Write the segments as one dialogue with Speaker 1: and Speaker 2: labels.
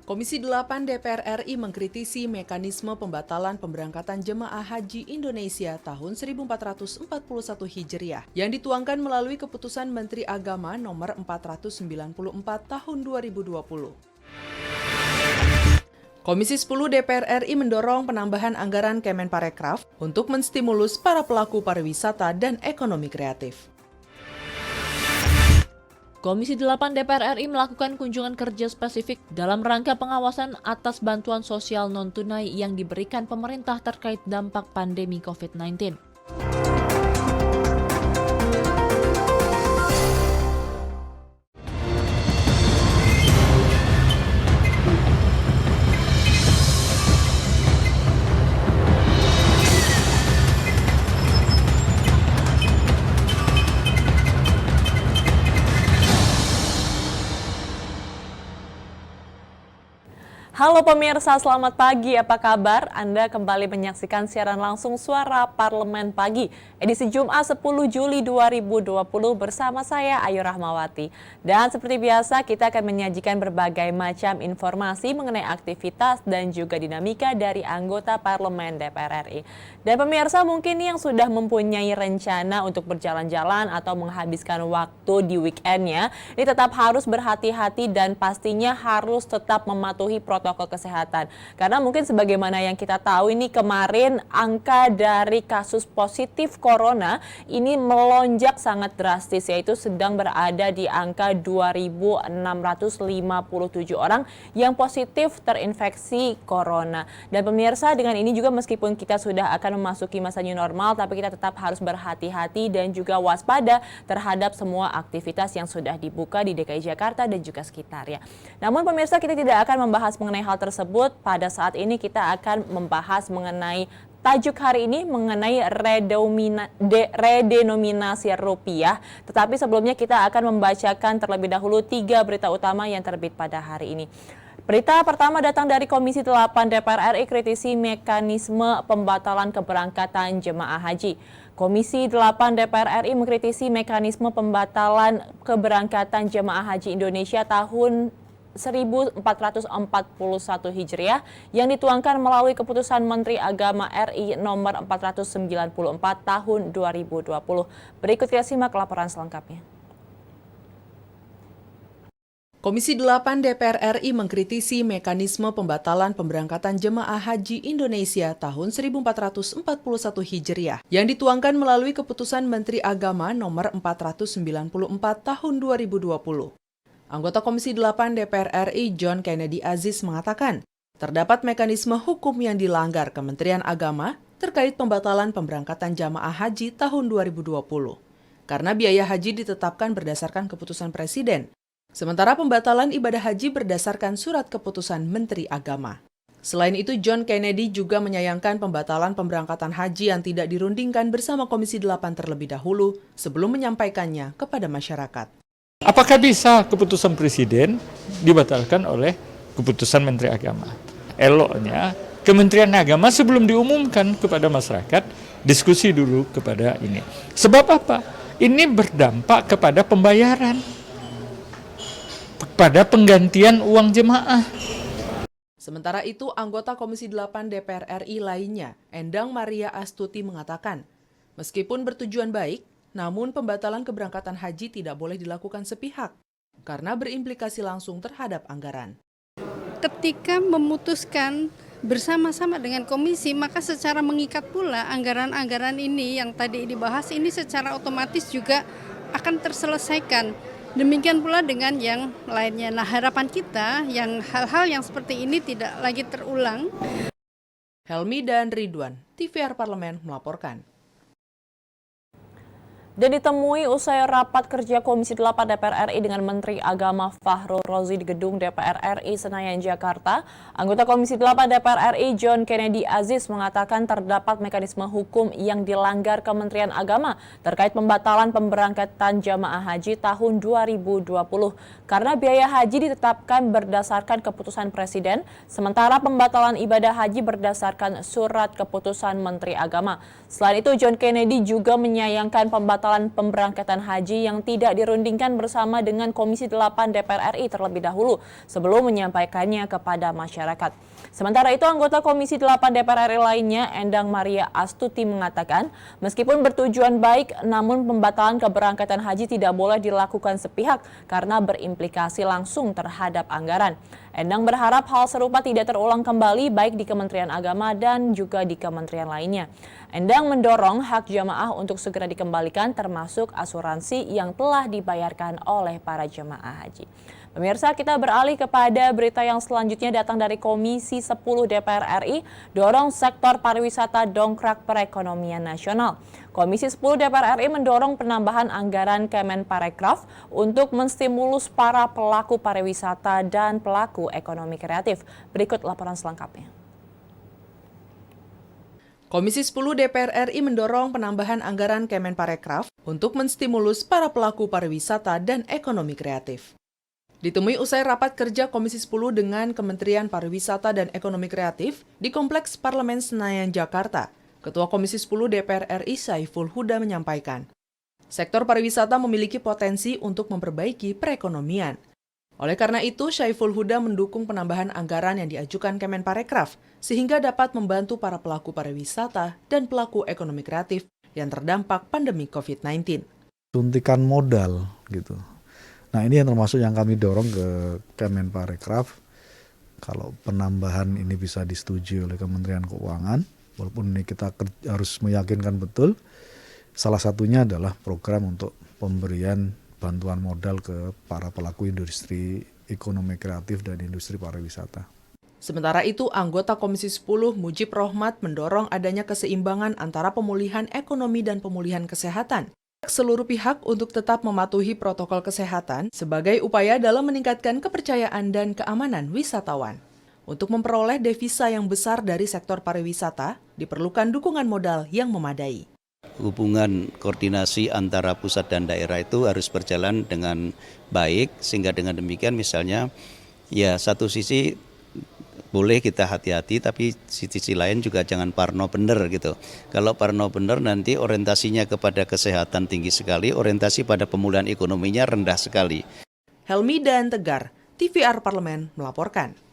Speaker 1: Komisi 8 DPR RI mengkritisi mekanisme pembatalan pemberangkatan jemaah haji Indonesia tahun 1441 Hijriah yang dituangkan melalui keputusan Menteri Agama nomor 494 tahun 2020. Komisi 10 DPR RI mendorong penambahan anggaran Kemenparekraf untuk menstimulus para pelaku pariwisata dan ekonomi kreatif.
Speaker 2: Komisi 8 DPR RI melakukan kunjungan kerja spesifik dalam rangka pengawasan atas bantuan sosial non-tunai yang diberikan pemerintah terkait dampak pandemi COVID-19. Halo pemirsa, selamat pagi. Apa kabar? Anda kembali menyaksikan siaran langsung Suara Parlemen Pagi, edisi Jumat 10 Juli 2020 bersama saya Ayu Rahmawati. Dan seperti biasa, kita akan menyajikan berbagai macam informasi mengenai aktivitas dan juga dinamika dari anggota Parlemen DPR RI. Dan pemirsa mungkin yang sudah mempunyai rencana untuk berjalan-jalan atau menghabiskan waktu di weekendnya, ini tetap harus berhati-hati dan pastinya harus tetap mematuhi protokol kesehatan. Karena mungkin sebagaimana yang kita tahu ini kemarin angka dari kasus positif corona ini melonjak sangat drastis, yaitu sedang berada di angka 2.657 orang yang positif terinfeksi corona. Dan pemirsa, dengan ini juga meskipun kita sudah akan memasuki masa new normal, tapi kita tetap harus berhati-hati dan juga waspada terhadap semua aktivitas yang sudah dibuka di DKI Jakarta dan juga sekitarnya. Namun pemirsa, kita tidak akan membahas mengenai hal tersebut. Pada saat ini kita akan membahas mengenai tajuk hari ini mengenai redenominasi rupiah. Tetapi sebelumnya kita akan membacakan terlebih dahulu 3 berita utama yang terbit pada hari ini. Berita pertama datang dari Komisi 8 DPR RI kritisi mekanisme pembatalan keberangkatan jemaah haji. Komisi 8 DPR RI mengkritisi mekanisme pembatalan keberangkatan jemaah haji Indonesia tahun 1441 Hijriah yang dituangkan melalui keputusan Menteri Agama RI nomor 494 tahun 2020. Berikut kita simak laporan selengkapnya.
Speaker 1: Komisi 8 DPR RI mengkritisi mekanisme pembatalan pemberangkatan jemaah haji Indonesia tahun 1441 Hijriah yang dituangkan melalui keputusan Menteri Agama nomor 494 tahun 2020. Anggota Komisi 8 DPR RI John Kennedy Aziz mengatakan, terdapat mekanisme hukum yang dilanggar Kementerian Agama terkait pembatalan pemberangkatan jamaah haji tahun 2020. Karena biaya haji ditetapkan berdasarkan keputusan Presiden, sementara pembatalan ibadah haji berdasarkan surat keputusan Menteri Agama. Selain itu, John Kennedy juga menyayangkan pembatalan pemberangkatan haji yang tidak dirundingkan bersama Komisi 8 terlebih dahulu sebelum menyampaikannya kepada masyarakat.
Speaker 3: Apakah bisa keputusan Presiden dibatalkan oleh keputusan Menteri Agama? Eloknya Kementerian Agama sebelum diumumkan kepada masyarakat, diskusi dulu kepada ini. Sebab apa? Ini berdampak kepada pembayaran, pada penggantian uang jemaah.
Speaker 1: Sementara itu, anggota Komisi 8 DPR RI lainnya, Endang Maria Astuti mengatakan, meskipun bertujuan baik, namun pembatalan keberangkatan haji tidak boleh dilakukan sepihak, karena berimplikasi langsung terhadap anggaran.
Speaker 4: Ketika memutuskan bersama-sama dengan komisi, maka secara mengikat pula anggaran-anggaran ini yang tadi dibahas ini secara otomatis juga akan terselesaikan. Demikian pula dengan yang lainnya. Nah, harapan kita yang hal-hal yang seperti ini tidak lagi terulang.
Speaker 1: Helmi dan Ridwan, TVR Parlemen melaporkan.
Speaker 2: Dan ditemui usai rapat kerja Komisi 8 DPR RI dengan Menteri Agama Fahrul Razi di gedung DPR RI Senayan, Jakarta, anggota Komisi 8 DPR RI John Kennedy Aziz mengatakan terdapat mekanisme hukum yang dilanggar Kementerian Agama terkait pembatalan pemberangkatan jamaah haji tahun 2020 karena biaya haji ditetapkan berdasarkan keputusan Presiden, sementara pembatalan ibadah haji berdasarkan surat keputusan Menteri Agama. Selain itu, John Kennedy juga menyayangkan pembatalan pemberangkatan haji yang tidak dirundingkan bersama dengan Komisi 8 DPR RI terlebih dahulu sebelum menyampaikannya kepada masyarakat. Sementara itu, anggota Komisi 8 DPR RI lainnya, Endang Maria Astuti mengatakan, meskipun bertujuan baik, namun pembatalan keberangkatan haji tidak boleh dilakukan sepihak karena berimplikasi langsung terhadap anggaran. Endang berharap hal serupa tidak terulang kembali baik di Kementerian Agama dan juga di kementerian lainnya. Endang mendorong hak jamaah untuk segera dikembalikan termasuk asuransi yang telah dibayarkan oleh para jamaah haji. Pemirsa, kita beralih kepada berita yang selanjutnya datang dari Komisi 10 DPR RI, dorong sektor pariwisata dongkrak perekonomian nasional. Komisi 10 DPR RI mendorong penambahan anggaran Kemenparekraf untuk menstimulus para pelaku pariwisata dan pelaku ekonomi kreatif. Berikut laporan selengkapnya.
Speaker 1: Komisi 10 DPR RI mendorong penambahan anggaran Kemenparekraf untuk menstimulus para pelaku pariwisata dan ekonomi kreatif. Ditemui usai rapat kerja Komisi 10 dengan Kementerian Pariwisata dan Ekonomi Kreatif di Kompleks Parlemen Senayan, Jakarta, Ketua Komisi 10 DPR RI Syaiful Huda menyampaikan, sektor pariwisata memiliki potensi untuk memperbaiki perekonomian. Oleh karena itu, Syaiful Huda mendukung penambahan anggaran yang diajukan Kemenparekraf sehingga dapat membantu para pelaku pariwisata dan pelaku ekonomi kreatif yang terdampak pandemi COVID-19.
Speaker 5: Suntikan modal gitu. Nah, ini yang termasuk yang kami dorong ke Kemenparekraf. Kalau penambahan ini bisa disetujui oleh Kementerian Keuangan, walaupun ini kita harus meyakinkan betul, salah satunya adalah program untuk pemberian bantuan modal ke para pelaku industri ekonomi kreatif dan industri pariwisata.
Speaker 1: Sementara itu, anggota Komisi 10 Mujib Rohmat mendorong adanya keseimbangan antara pemulihan ekonomi dan pemulihan kesehatan. Seluruh pihak untuk tetap mematuhi protokol kesehatan sebagai upaya dalam meningkatkan kepercayaan dan keamanan wisatawan. Untuk memperoleh devisa yang besar dari sektor pariwisata, diperlukan dukungan modal yang memadai.
Speaker 6: Hubungan koordinasi antara pusat dan daerah itu harus berjalan dengan baik, sehingga dengan demikian misalnya ya satu sisi boleh kita hati-hati, tapi sisi lain juga jangan parno bener gitu. Kalau parno bener nanti orientasinya kepada kesehatan tinggi sekali, orientasi pada pemulihan ekonominya rendah sekali.
Speaker 1: Helmi dan Tegar, TVR Parlemen melaporkan.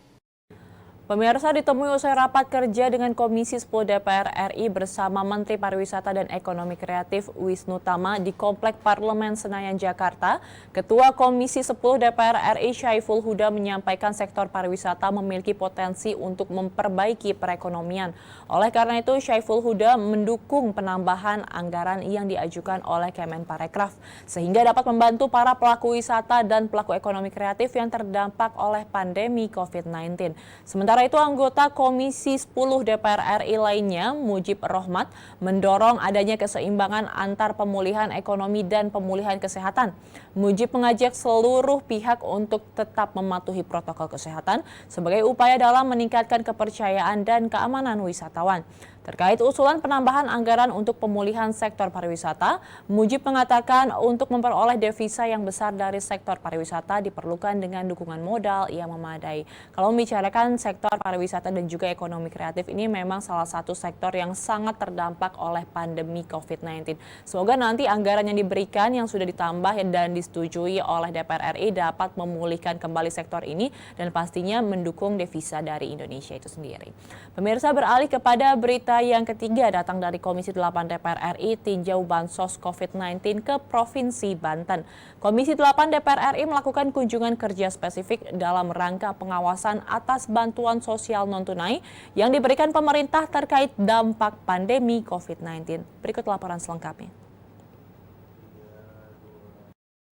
Speaker 2: Pemirsa, ditemui usai rapat kerja dengan Komisi 10 DPR RI bersama Menteri Pariwisata dan Ekonomi Kreatif Wisnu Tama di Komplek Parlemen Senayan, Jakarta, Ketua Komisi 10 DPR RI Syaiful Huda menyampaikan sektor pariwisata memiliki potensi untuk memperbaiki perekonomian. Oleh karena itu, Syaiful Huda mendukung penambahan anggaran yang diajukan oleh Kemenparekraf sehingga dapat membantu para pelaku wisata dan pelaku ekonomi kreatif yang terdampak oleh pandemi COVID-19. Sementara itu, anggota Komisi 10 DPR RI lainnya, Mujib Rohmat, mendorong adanya keseimbangan antar pemulihan ekonomi dan pemulihan kesehatan. Mujib mengajak seluruh pihak untuk tetap mematuhi protokol kesehatan sebagai upaya dalam meningkatkan kepercayaan dan keamanan wisatawan. Terkait usulan penambahan anggaran untuk pemulihan sektor pariwisata, Mujib mengatakan untuk memperoleh devisa yang besar dari sektor pariwisata diperlukan dengan dukungan modal yang memadai. Kalau membicarakan sektor pariwisata dan juga ekonomi kreatif ini memang salah satu sektor yang sangat terdampak oleh pandemi COVID-19. Semoga nanti anggaran yang diberikan yang sudah ditambah dan disetujui oleh DPR RI dapat memulihkan kembali sektor ini dan pastinya mendukung devisa dari Indonesia itu sendiri. Pemirsa, beralih kepada berita yang ketiga datang dari Komisi 8 DPR RI tinjau bansos COVID-19 ke Provinsi Banten. Komisi 8 DPR RI melakukan kunjungan kerja spesifik dalam rangka pengawasan atas bantuan sosial non-tunai yang diberikan pemerintah terkait dampak pandemi COVID-19. Berikut laporan selengkapnya.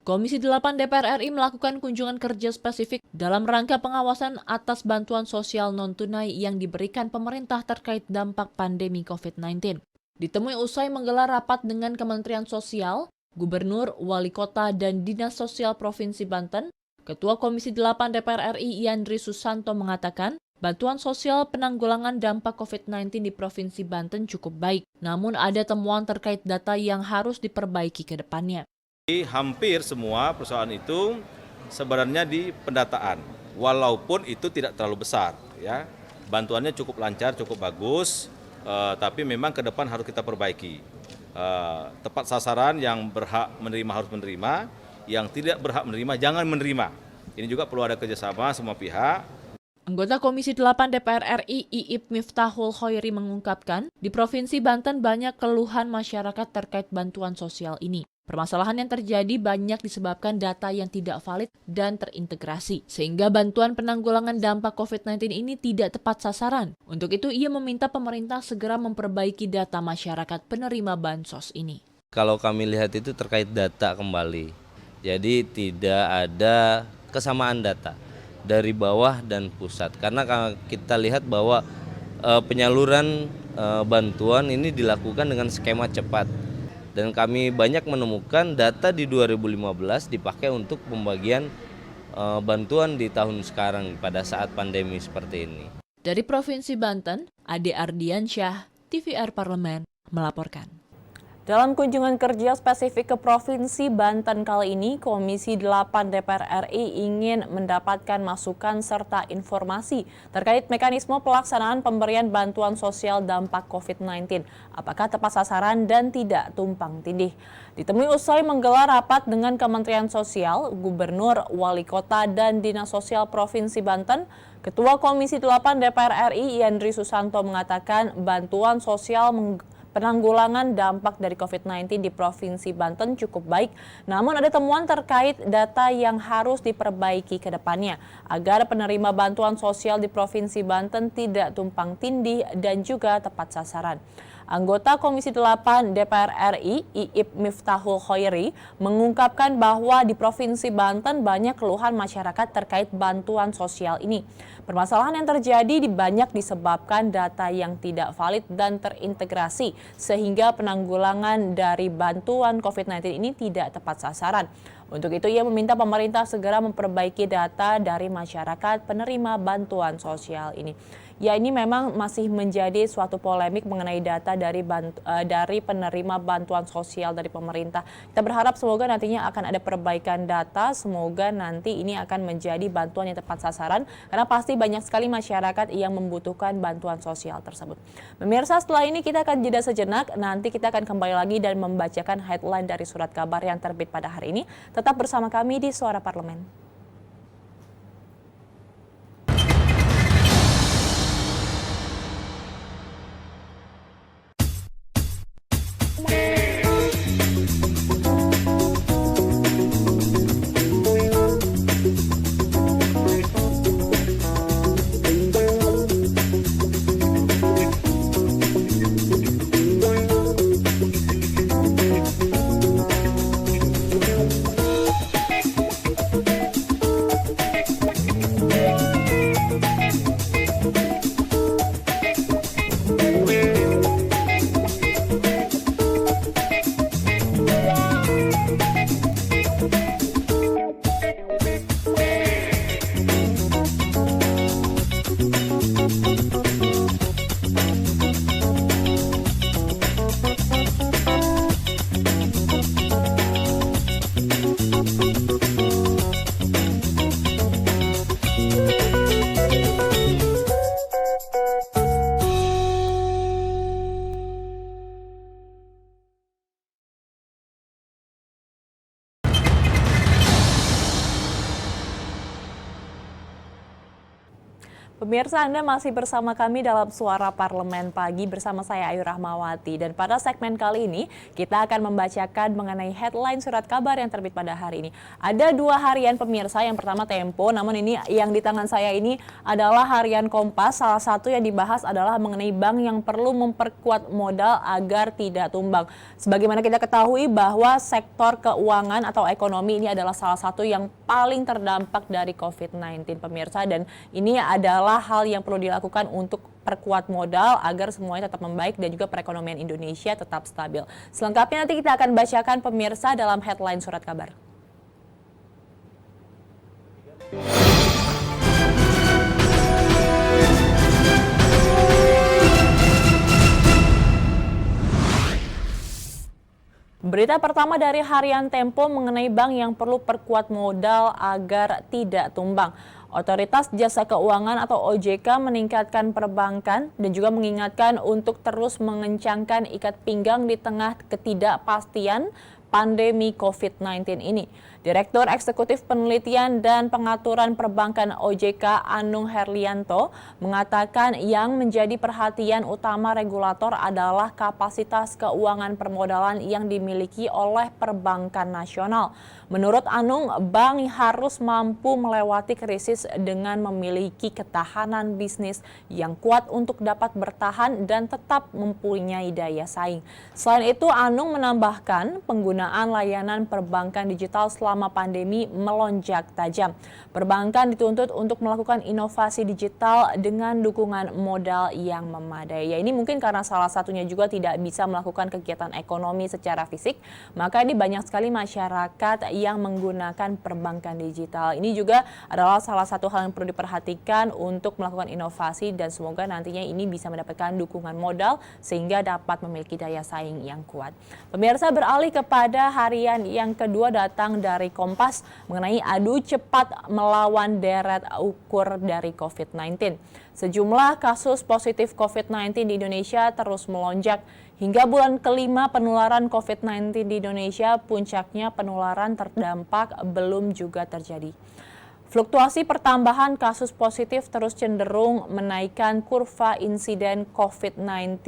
Speaker 2: Komisi 8 DPR RI melakukan kunjungan kerja spesifik dalam rangka pengawasan atas bantuan sosial non-tunai yang diberikan pemerintah terkait dampak pandemi COVID-19. Ditemui usai menggelar rapat dengan Kementerian Sosial, Gubernur, Wali Kota, dan Dinas Sosial Provinsi Banten, Ketua Komisi 8 DPR RI Yandri Susanto mengatakan, bantuan sosial penanggulangan dampak COVID-19 di Provinsi Banten cukup baik, namun ada temuan terkait data yang harus diperbaiki ke depannya.
Speaker 7: Hampir semua perusahaan itu sebenarnya di pendataan, walaupun itu tidak terlalu besar, ya. Bantuannya cukup lancar, cukup bagus, tapi memang ke depan harus kita perbaiki. Tepat sasaran, yang berhak menerima harus menerima, yang tidak berhak menerima jangan menerima. Ini juga perlu ada kerjasama semua pihak.
Speaker 2: Anggota Komisi 8 DPR RI Iip Miftahul Khoiri mengungkapkan, di Provinsi Banten banyak keluhan masyarakat terkait bantuan sosial ini. Permasalahan yang terjadi banyak disebabkan data yang tidak valid dan terintegrasi, sehingga bantuan penanggulangan dampak COVID-19 ini tidak tepat sasaran. Untuk itu, ia meminta pemerintah segera memperbaiki data masyarakat penerima bansos ini.
Speaker 8: Kalau kami lihat itu terkait data kembali, jadi tidak ada kesamaan data dari bawah dan pusat. Karena kita lihat bahwa penyaluran bantuan ini dilakukan dengan skema cepat. Dan kami banyak menemukan data di 2015 dipakai untuk pembagian bantuan di tahun sekarang pada saat pandemi seperti ini.
Speaker 2: Dari Provinsi Banten, Ade Ardiansyah, TVR Parlemen, melaporkan. Dalam kunjungan kerja spesifik ke Provinsi Banten kali ini, Komisi 8 DPR RI ingin mendapatkan masukan serta informasi terkait mekanisme pelaksanaan pemberian bantuan sosial dampak COVID-19. Apakah tepat sasaran dan tidak tumpang tindih. Ditemui usai menggelar rapat dengan Kementerian Sosial, Gubernur, Wali Kota, dan Dinas Sosial Provinsi Banten, Ketua Komisi 8 DPR RI Yandri Susanto mengatakan bantuan sosial penanggulangan dampak dari COVID-19 di Provinsi Banten cukup baik, namun ada temuan terkait data yang harus diperbaiki ke depannya agar penerima bantuan sosial di Provinsi Banten tidak tumpang tindih dan juga tepat sasaran. Anggota Komisi 8 DPR RI, Iip Miftahul Khoiri, mengungkapkan bahwa di Provinsi Banten banyak keluhan masyarakat terkait bantuan sosial ini. Permasalahan yang terjadi banyak disebabkan data yang tidak valid dan terintegrasi, sehingga penanggulangan dari bantuan COVID-19 ini tidak tepat sasaran. Untuk itu, ia meminta pemerintah segera memperbaiki data dari masyarakat penerima bantuan sosial ini. Ya, ini memang masih menjadi suatu polemik mengenai data dari penerima bantuan sosial dari pemerintah. Kita berharap semoga nantinya akan ada perbaikan data, semoga nanti ini akan menjadi bantuan yang tepat sasaran, karena pasti banyak sekali masyarakat yang membutuhkan bantuan sosial tersebut. Pemirsa, setelah ini kita akan jeda sejenak, nanti kita akan kembali lagi dan membacakan headline dari surat kabar yang terbit pada hari ini. Tetap bersama kami di Suara Parlemen. Pemirsa, Anda masih bersama kami dalam Suara Parlemen Pagi bersama saya Ayu Rahmawati. Dan pada segmen kali ini kita akan membacakan mengenai headline surat kabar yang terbit pada hari ini. Ada dua harian pemirsa, yang pertama Tempo, namun ini yang di tangan saya ini adalah harian Kompas. Salah satu yang dibahas adalah mengenai bank yang perlu memperkuat modal agar tidak tumbang. Sebagaimana kita ketahui bahwa sektor keuangan atau ekonomi ini adalah salah satu yang paling terdampak dari COVID-19 pemirsa, dan ini adalah apa hal yang perlu dilakukan untuk perkuat modal agar semuanya tetap membaik dan juga perekonomian Indonesia tetap stabil. Selengkapnya nanti kita akan bacakan pemirsa dalam headline Surat Kabar. Berita pertama dari harian Tempo mengenai bank yang perlu perkuat modal agar tidak tumbang. Otoritas Jasa Keuangan atau OJK meningkatkan perbankan dan juga mengingatkan untuk terus mengencangkan ikat pinggang di tengah ketidakpastian pandemi COVID-19 ini. Direktur Eksekutif Penelitian dan Pengaturan Perbankan OJK Anung Herlianto mengatakan yang menjadi perhatian utama regulator adalah kapasitas keuangan permodalan yang dimiliki oleh perbankan nasional. Menurut Anung, bank harus mampu melewati krisis dengan memiliki ketahanan bisnis yang kuat untuk dapat bertahan dan tetap mempunyai daya saing. Selain itu, Anung menambahkan penggunaan layanan perbankan digital selama pandemi melonjak tajam. Perbankan dituntut untuk melakukan inovasi digital dengan dukungan modal yang memadai. Ya, ini mungkin karena salah satunya juga tidak bisa melakukan kegiatan ekonomi secara fisik, maka ini banyak sekali masyarakat yang menggunakan perbankan digital. Ini juga adalah salah satu hal yang perlu diperhatikan untuk melakukan inovasi dan semoga nantinya ini bisa mendapatkan dukungan modal sehingga dapat memiliki daya saing yang kuat. Pemirsa, beralih kepada harian yang kedua datang dari Kompas mengenai adu cepat melawan deret ukur dari COVID-19. Sejumlah kasus positif COVID-19 di Indonesia terus melonjak. Hingga bulan kelima penularan COVID-19 di Indonesia, puncaknya penularan terdampak belum juga terjadi. Fluktuasi pertambahan kasus positif terus cenderung menaikkan kurva insiden COVID-19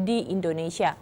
Speaker 2: di Indonesia.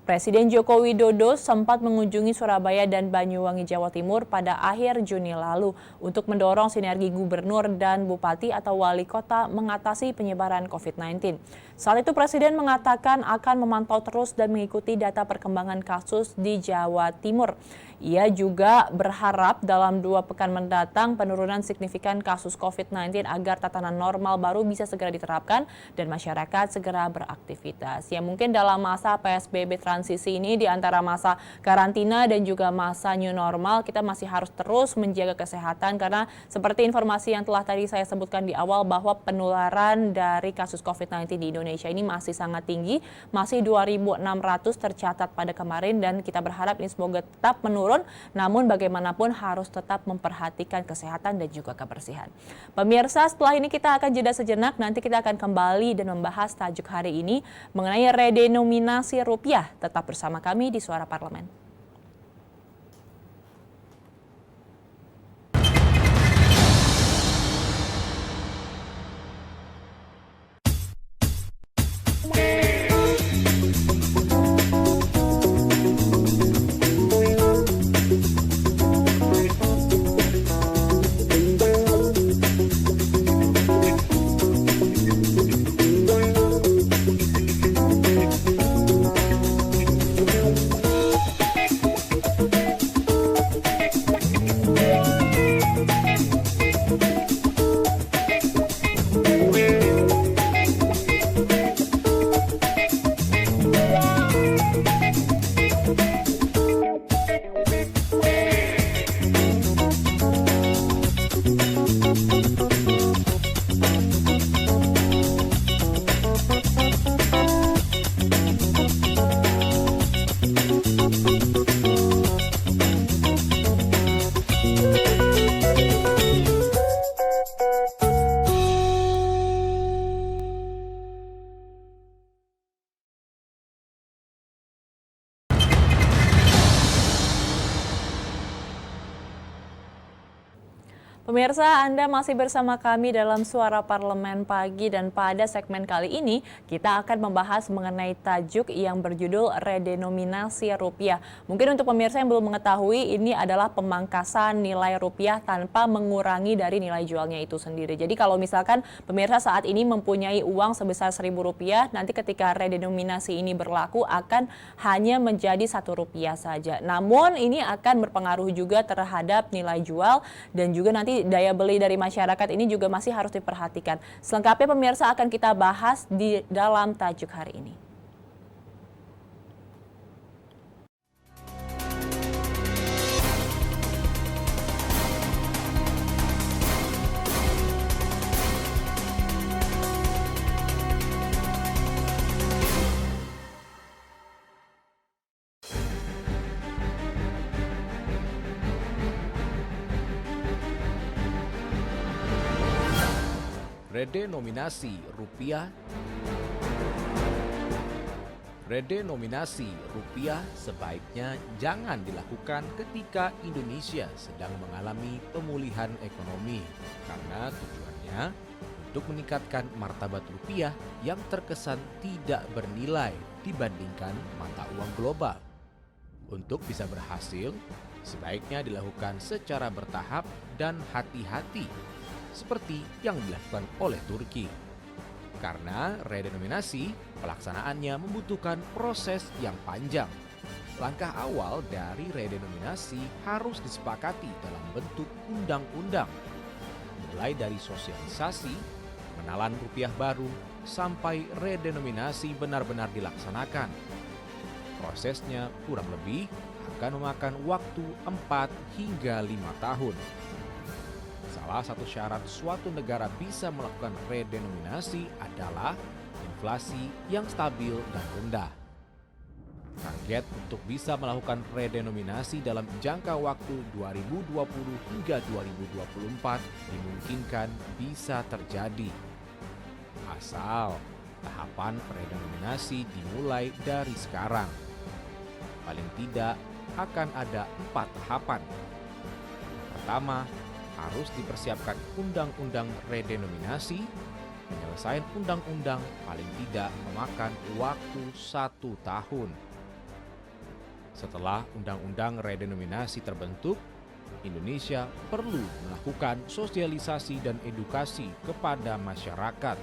Speaker 2: Presiden Joko Widodo sempat mengunjungi Surabaya dan Banyuwangi, Jawa Timur pada akhir Juni lalu untuk mendorong sinergi gubernur dan bupati atau wali kota mengatasi penyebaran COVID-19. Saat itu Presiden mengatakan akan memantau terus dan mengikuti data perkembangan kasus di Jawa Timur. Ia juga berharap dalam 2 pekan mendatang penurunan signifikan kasus COVID-19 agar tatanan normal baru bisa segera diterapkan dan masyarakat segera beraktivitas. Ya, mungkin dalam masa PSBB transisi ini di antara masa karantina dan juga masa new normal kita masih harus terus menjaga kesehatan karena seperti informasi yang telah tadi saya sebutkan di awal bahwa penularan dari kasus COVID-19 di Indonesia ini masih sangat tinggi, masih 2.600 tercatat pada kemarin dan kita berharap ini semoga tetap menurun, namun bagaimanapun harus tetap memperhatikan kesehatan dan juga kebersihan. Pemirsa, setelah ini kita akan jeda sejenak, nanti kita akan kembali dan membahas tajuk hari ini mengenai redenominasi rupiah. Tetap bersama kami di Suara Parlemen. Pemirsa, Anda masih bersama kami dalam Suara Parlemen Pagi dan pada segmen kali ini kita akan membahas mengenai tajuk yang berjudul redenominasi rupiah. Mungkin untuk pemirsa yang belum mengetahui, ini adalah pemangkasan nilai rupiah tanpa mengurangi dari nilai jualnya itu sendiri. Jadi kalau misalkan pemirsa saat ini mempunyai uang sebesar Rp1.000, nanti ketika redenominasi ini berlaku akan hanya menjadi Rp1 saja. Namun ini akan berpengaruh juga terhadap nilai jual dan juga nanti Jadi daya beli dari masyarakat ini juga masih harus diperhatikan. Selengkapnya pemirsa akan kita bahas di dalam tajuk hari ini.
Speaker 9: Redenominasi rupiah. Redenominasi rupiah sebaiknya jangan dilakukan ketika Indonesia sedang mengalami pemulihan ekonomi, karena tujuannya untuk meningkatkan martabat rupiah yang terkesan tidak bernilai dibandingkan mata uang global. Untuk bisa berhasil, sebaiknya dilakukan secara bertahap dan hati-hati, seperti yang dilakukan oleh Turki. Karena redenominasi, pelaksanaannya membutuhkan proses yang panjang. Langkah awal dari redenominasi harus disepakati dalam bentuk undang-undang, mulai dari sosialisasi, pengenalan rupiah baru, sampai redenominasi benar-benar dilaksanakan. Prosesnya kurang lebih akan memakan waktu 4 hingga 5 tahun. Salah satu syarat suatu negara bisa melakukan redenominasi adalah inflasi yang stabil dan rendah. Target untuk bisa melakukan redenominasi dalam jangka waktu 2020 hingga 2024 dimungkinkan bisa terjadi. Asal tahapan redenominasi dimulai dari sekarang. Paling tidak akan ada 4 tahapan. Pertama, harus dipersiapkan undang-undang redenominasi. Penyelesaian undang-undang paling tidak memakan waktu 1 tahun. Setelah undang-undang redenominasi terbentuk, Indonesia perlu melakukan sosialisasi dan edukasi kepada masyarakat.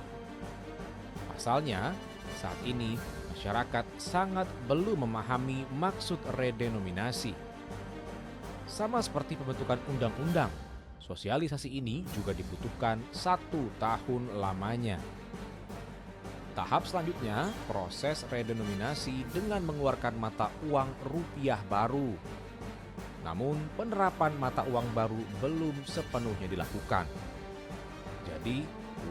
Speaker 9: Pasalnya, saat ini masyarakat sangat belum memahami maksud redenominasi. Sama seperti pembentukan undang-undang, sosialisasi ini juga dibutuhkan 1 tahun lamanya. Tahap selanjutnya, proses redenominasi dengan mengeluarkan mata uang rupiah baru. Namun, penerapan mata uang baru belum sepenuhnya dilakukan. Jadi,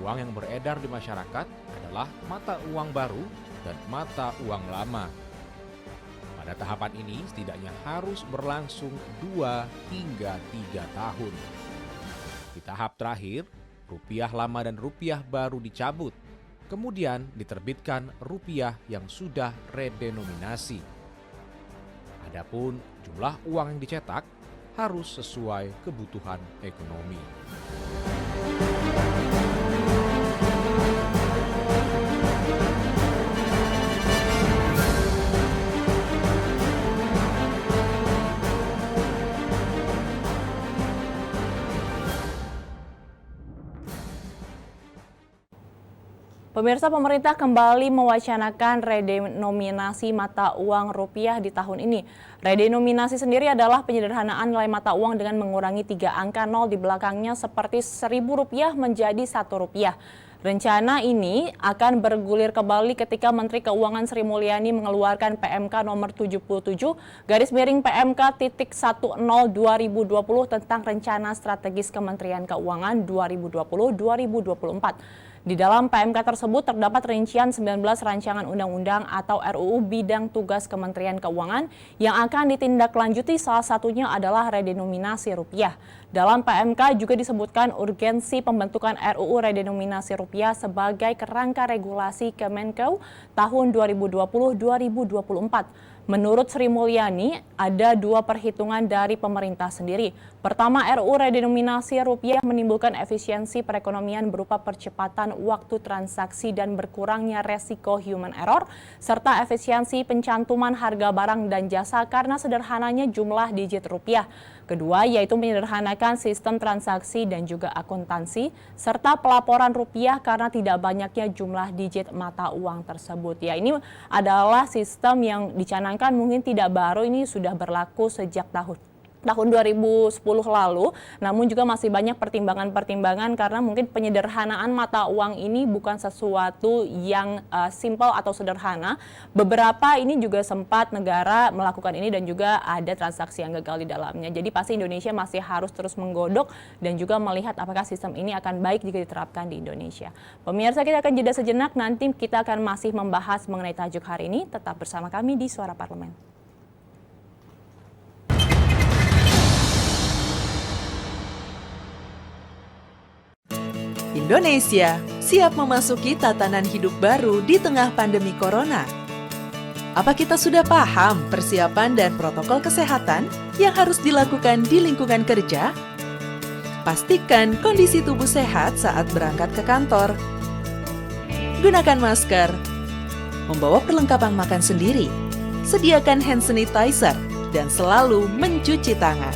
Speaker 9: uang yang beredar di masyarakat adalah mata uang baru dan mata uang lama. Pada tahapan ini setidaknya harus berlangsung 2 hingga 3 tahun. Di tahap terakhir, rupiah lama dan rupiah baru dicabut, kemudian diterbitkan rupiah yang sudah redenominasi. Adapun jumlah uang yang dicetak harus sesuai kebutuhan ekonomi.
Speaker 2: Pemirsa, pemerintah kembali mewacanakan redenominasi mata uang rupiah di tahun ini. Redenominasi sendiri adalah penyederhanaan nilai mata uang dengan mengurangi 3 angka 0 di belakangnya seperti Rp1.000 menjadi Rp1. Rencana ini akan bergulir kembali ketika Menteri Keuangan Sri Mulyani mengeluarkan PMK nomor 77/PMK.10/2020 tentang Rencana Strategis Kementerian Keuangan 2020-2024. Di dalam PMK tersebut terdapat rincian 19 rancangan undang-undang atau RUU bidang tugas Kementerian Keuangan yang akan ditindaklanjuti, salah satunya adalah redenominasi rupiah. Dalam PMK juga disebutkan urgensi pembentukan RUU redenominasi rupiah sebagai kerangka regulasi Kemenkeu tahun 2020-2024. Menurut Sri Mulyani, ada 2 perhitungan dari pemerintah sendiri. Pertama, RUU redenominasi rupiah menimbulkan efisiensi perekonomian berupa percepatan waktu transaksi dan berkurangnya resiko human error, serta efisiensi pencantuman harga barang dan jasa karena sederhananya jumlah digit rupiah. Kedua, yaitu menyederhanakan sistem transaksi dan juga akuntansi, serta pelaporan rupiah karena tidak banyaknya jumlah digit mata uang tersebut. Ya, ini adalah sistem yang dicanangkan mungkin tidak baru, ini sudah berlaku sejak tahun tahun 2010 lalu, namun juga masih banyak pertimbangan-pertimbangan karena mungkin penyederhanaan mata uang ini bukan sesuatu yang simpel atau sederhana. Beberapa ini juga sempat negara melakukan ini dan juga ada transaksi yang gagal di dalamnya. Jadi pasti Indonesia masih harus terus menggodok dan juga melihat apakah sistem ini akan baik jika diterapkan di Indonesia. Pemirsa, kita akan jeda sejenak, nanti kita akan masih membahas mengenai tajuk hari ini. Tetap bersama kami di Suara Parlemen.
Speaker 1: Indonesia siap memasuki tatanan hidup baru di tengah pandemi corona. Apa kita sudah paham persiapan dan protokol kesehatan yang harus dilakukan di lingkungan kerja? Pastikan kondisi tubuh sehat saat berangkat ke kantor. Gunakan masker, membawa perlengkapan makan sendiri, sediakan hand sanitizer, dan selalu mencuci tangan.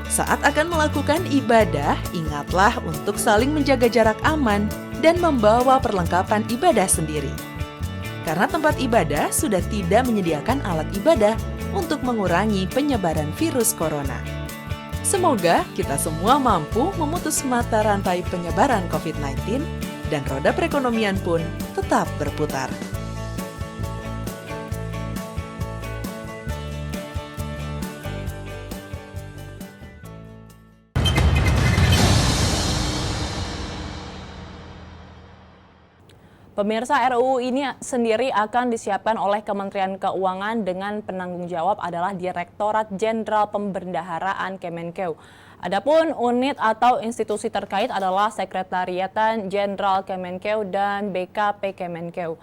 Speaker 1: Saat akan melakukan ibadah, ingatlah untuk saling menjaga jarak aman dan membawa perlengkapan ibadah sendiri. Karena tempat ibadah sudah tidak menyediakan alat ibadah untuk mengurangi penyebaran virus corona. Semoga kita semua mampu memutus mata rantai penyebaran COVID-19 dan roda perekonomian pun tetap berputar.
Speaker 2: Pemirsa, RUU ini sendiri akan disiapkan oleh Kementerian Keuangan dengan penanggung jawab adalah Direktorat Jenderal Pembendaharaan Kemenkeu. Adapun unit atau institusi terkait adalah Sekretariatan Jenderal Kemenkeu dan BKP Kemenkeu.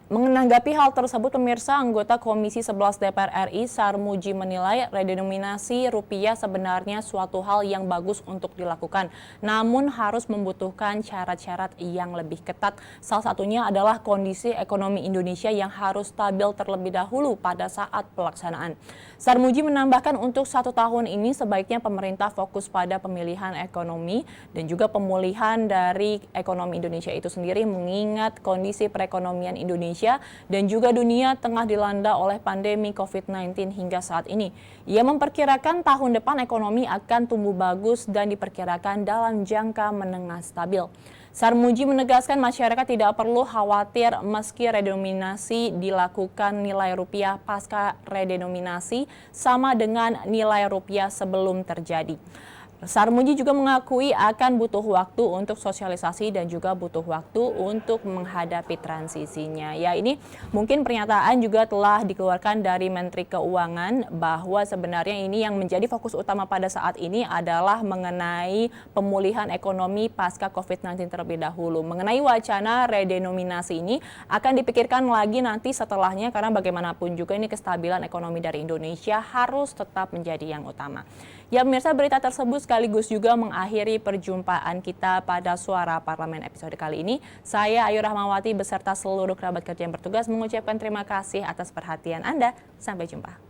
Speaker 2: Menanggapi hal tersebut, pemirsa, anggota Komisi 11 DPR RI Sarmuji menilai redenominasi rupiah sebenarnya suatu hal yang bagus untuk dilakukan, namun harus membutuhkan syarat-syarat yang lebih ketat. Salah satunya adalah kondisi ekonomi Indonesia yang harus stabil terlebih dahulu pada saat pelaksanaan. Sarmuji menambahkan untuk 1 tahun ini sebaiknya pemerintah fokus pada pemilihan ekonomi dan juga pemulihan dari ekonomi Indonesia itu sendiri, mengingat kondisi perekonomian Indonesia dan juga dunia tengah dilanda oleh pandemi COVID-19 hingga saat ini. Ia memperkirakan tahun depan ekonomi akan tumbuh bagus dan diperkirakan dalam jangka menengah stabil. Sarmuji menegaskan masyarakat tidak perlu khawatir meski redenominasi dilakukan, nilai rupiah pasca redenominasi sama dengan nilai rupiah sebelum terjadi. Sarmuji juga mengakui akan butuh waktu untuk sosialisasi dan juga butuh waktu untuk menghadapi transisinya. Ya, ini mungkin pernyataan juga telah dikeluarkan dari Menteri Keuangan bahwa sebenarnya ini yang menjadi fokus utama pada saat ini adalah mengenai pemulihan ekonomi pasca COVID-19 terlebih dahulu. Mengenai wacana redenominasi ini akan dipikirkan lagi nanti setelahnya karena bagaimanapun juga ini kestabilan ekonomi dari Indonesia harus tetap menjadi yang utama. Ya, pemirsa, berita tersebut sekaligus juga mengakhiri perjumpaan kita pada Suara Parlemen episode kali ini. Saya Ayu Rahmawati beserta seluruh kerabat kerja yang bertugas mengucapkan terima kasih atas perhatian Anda. Sampai jumpa.